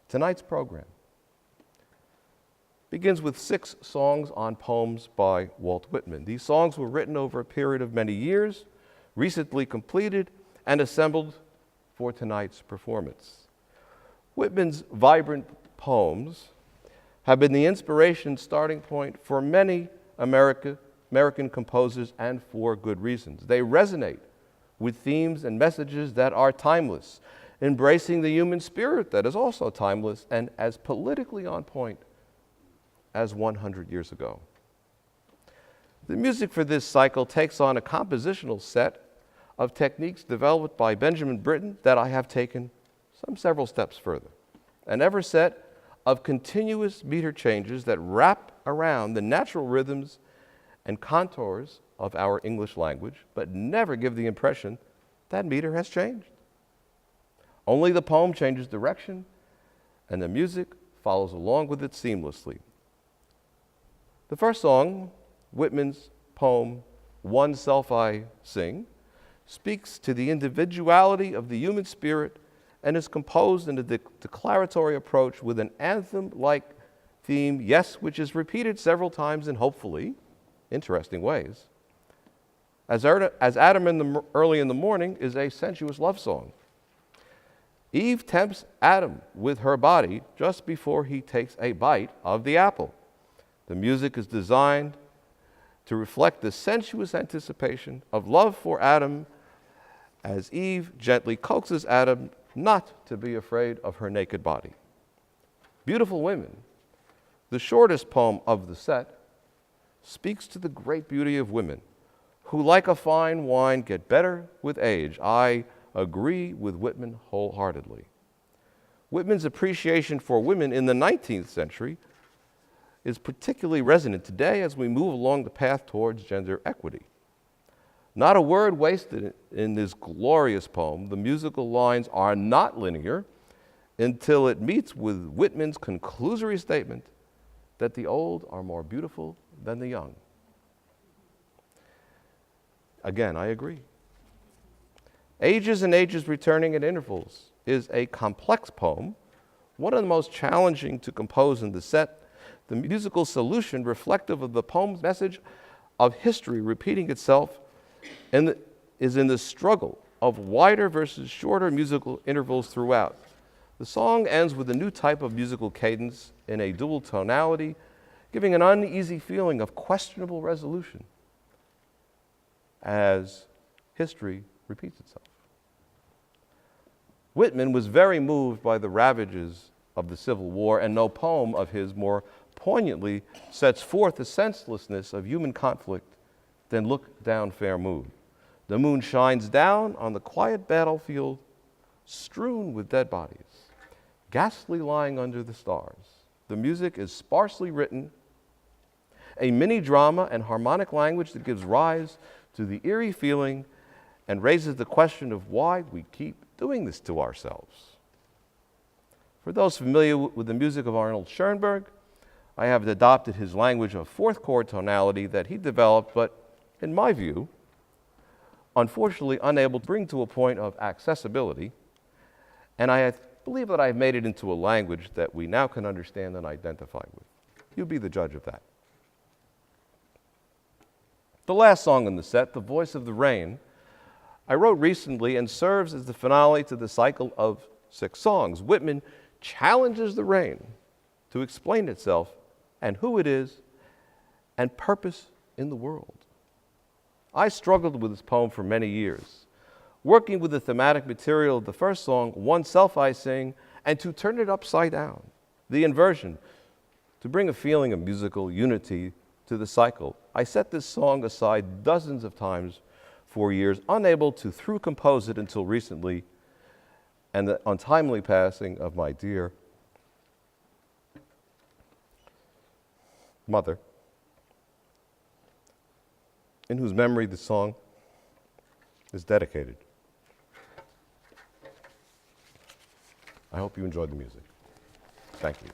Tonight's program begins with 6 songs on poems by Walt Whitman. These songs were written over a period of many years, recently completed, and assembled for tonight's performance. Whitman's vibrant poems have been the inspiration starting point for many American composers, and for good reasons. They resonate with themes and messages that are timeless, embracing the human spirit that is also timeless and as politically on point as 100 years ago. The music for this cycle takes on a compositional set of techniques developed by Benjamin Britten that I have taken several steps further. An ever set of continuous meter changes that wrap around the natural rhythms and contours of our English language, but never give the impression that meter has changed. Only the poem changes direction, and the music follows along with it seamlessly. The first song, Whitman's poem, One Self I Sing, speaks to the individuality of the human spirit and is composed in a declaratory approach with an anthem-like theme, yes, which is repeated several times in hopefully interesting ways. As Adam early in the morning is a sensuous love song. Eve tempts Adam with her body just before he takes a bite of the apple. The music is designed to reflect the sensuous anticipation of love for Adam as Eve gently coaxes Adam not to be afraid of her naked body. Beautiful Women, the shortest poem of the set, speaks to the great beauty of women who, like a fine wine, get better with age. I agree with Whitman wholeheartedly. Whitman's appreciation for women in the 19th century is particularly resonant today as we move along the path towards gender equity. Not a word wasted in this glorious poem. The musical lines are not linear until it meets with Whitman's conclusory statement that the old are more beautiful than the young. Again, I agree. Ages and Ages Returning at Intervals is a complex poem, one of the most challenging to compose in the set. The musical solution reflective of the poem's message of history repeating itself is in the struggle of wider versus shorter musical intervals throughout. The song ends with a new type of musical cadence in a dual tonality, giving an uneasy feeling of questionable resolution as history repeats itself. Whitman was very moved by the ravages of the Civil War, and no poem of his more poignantly sets forth the senselessness of human conflict than Look Down, Fair Moon. The moon shines down on the quiet battlefield, strewn with dead bodies, ghastly lying under the stars. The music is sparsely written, a mini-drama and harmonic language that gives rise to the eerie feeling and raises the question of why we keep doing this to ourselves. For those familiar with the music of Arnold Schoenberg, I have adopted his language of fourth chord tonality that he developed, but in my view, unfortunately unable to bring to a point of accessibility, and I believe that I've made it into a language that we now can understand and identify with. You be the judge of that. The last song in the set, The Voice of the Rain, I wrote recently and serves as the finale to the cycle of 6 songs. Whitman challenges the rain to explain itself and who it is and purpose in the world. I struggled with this poem for many years, working with the thematic material of the first song, One Self I Sing, and to turn it upside down, the inversion, to bring a feeling of musical unity to the cycle. I set this song aside dozens of times for years, unable to through compose it until recently, and the untimely passing of my dear mother, in whose memory the song is dedicated. I hope you enjoyed the music. Thank you.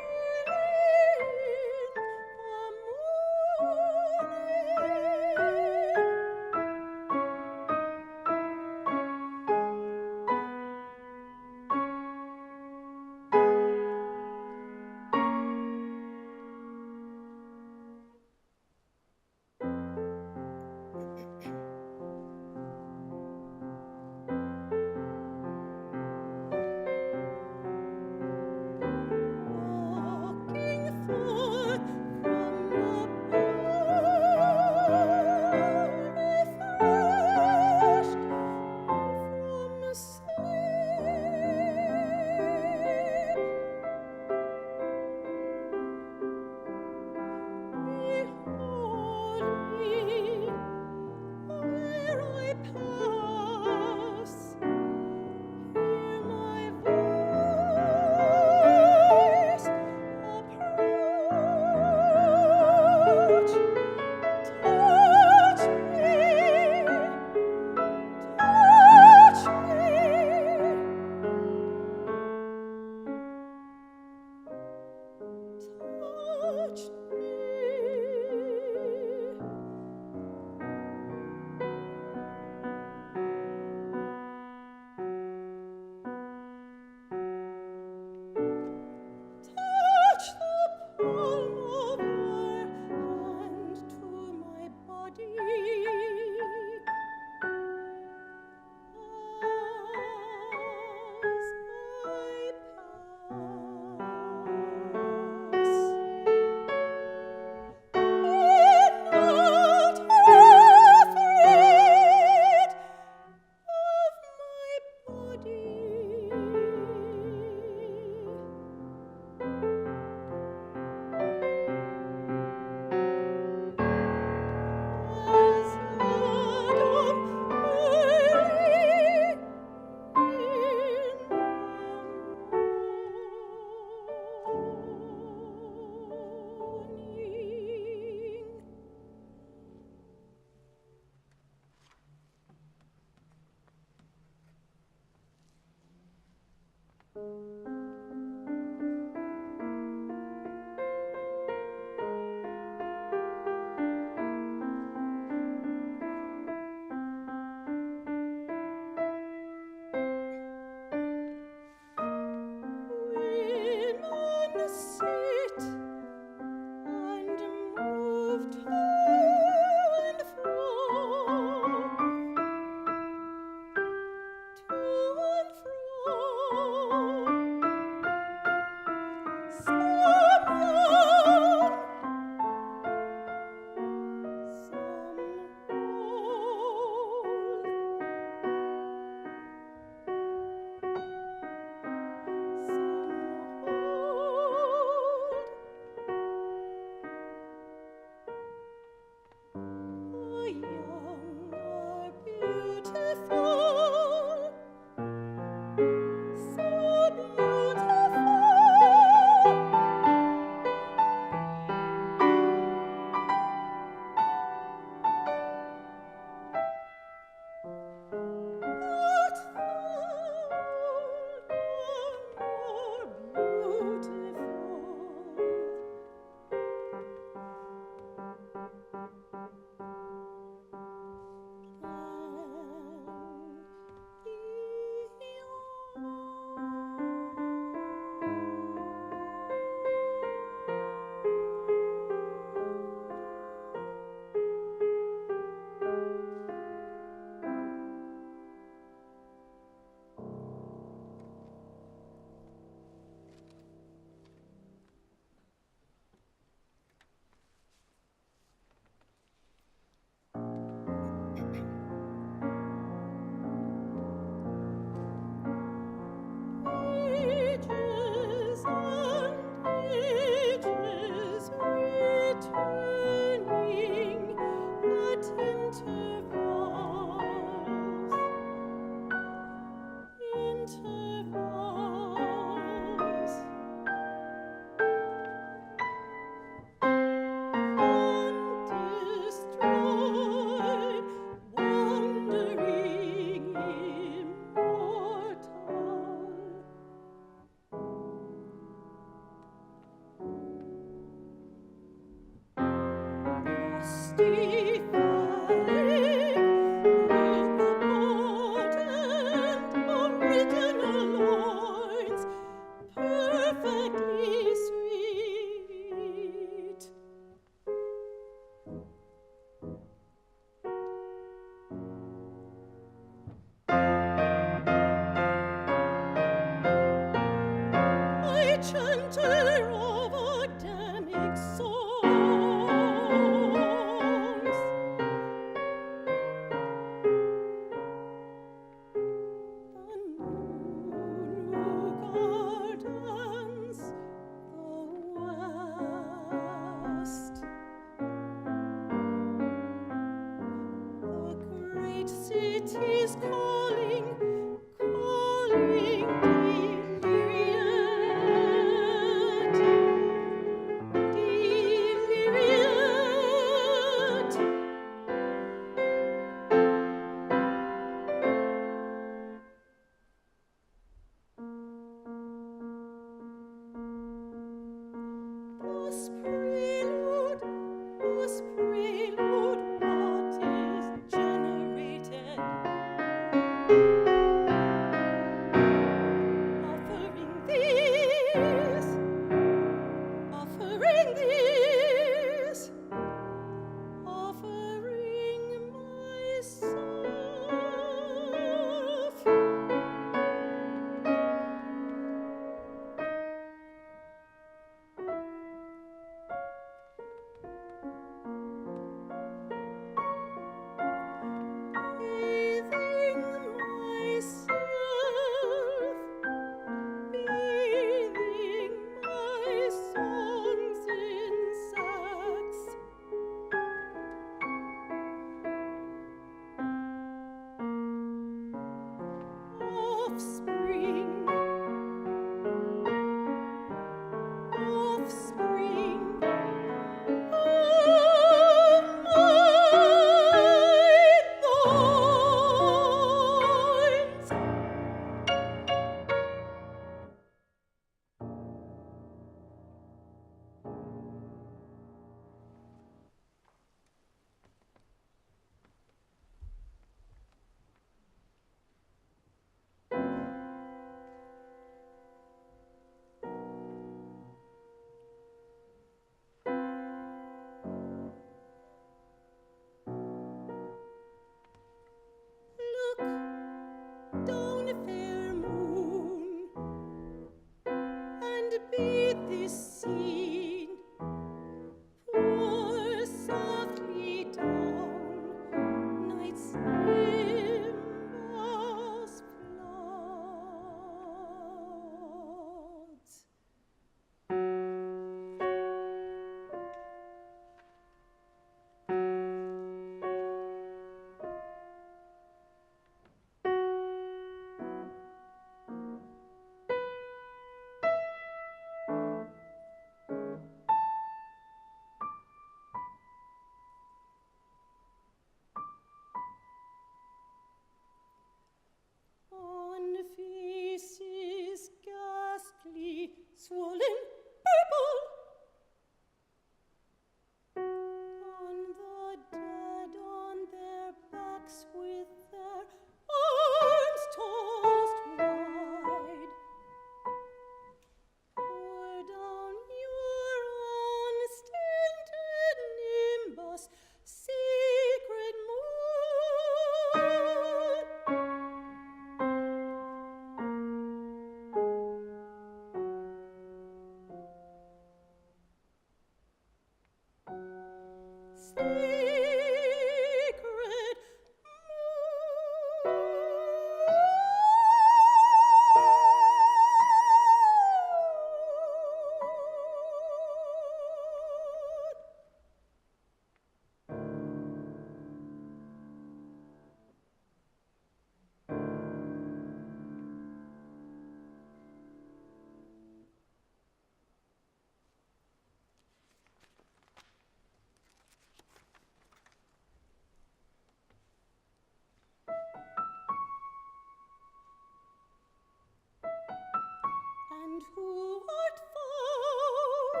And who art thou?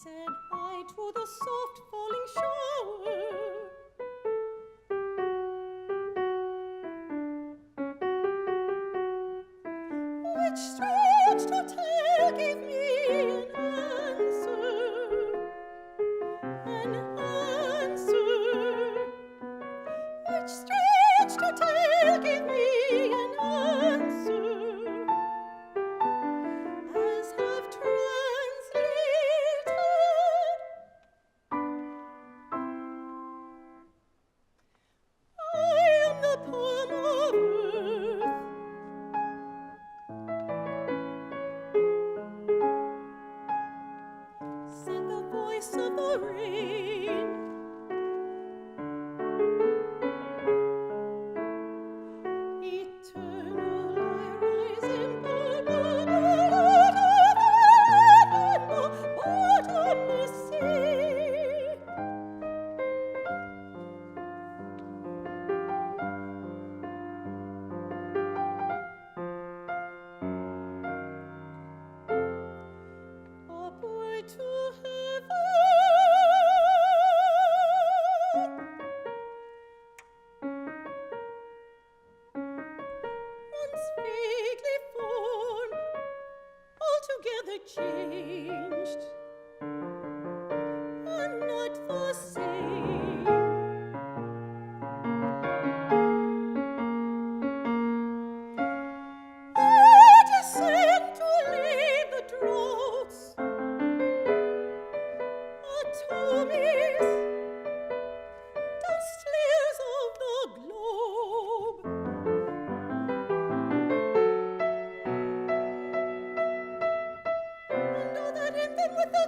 Said I to the soft falling shower. Which strange to tell gave me an answer. Which strange to tell gave me an answer. As have translated, I am the poem of earth.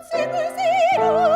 sempre sino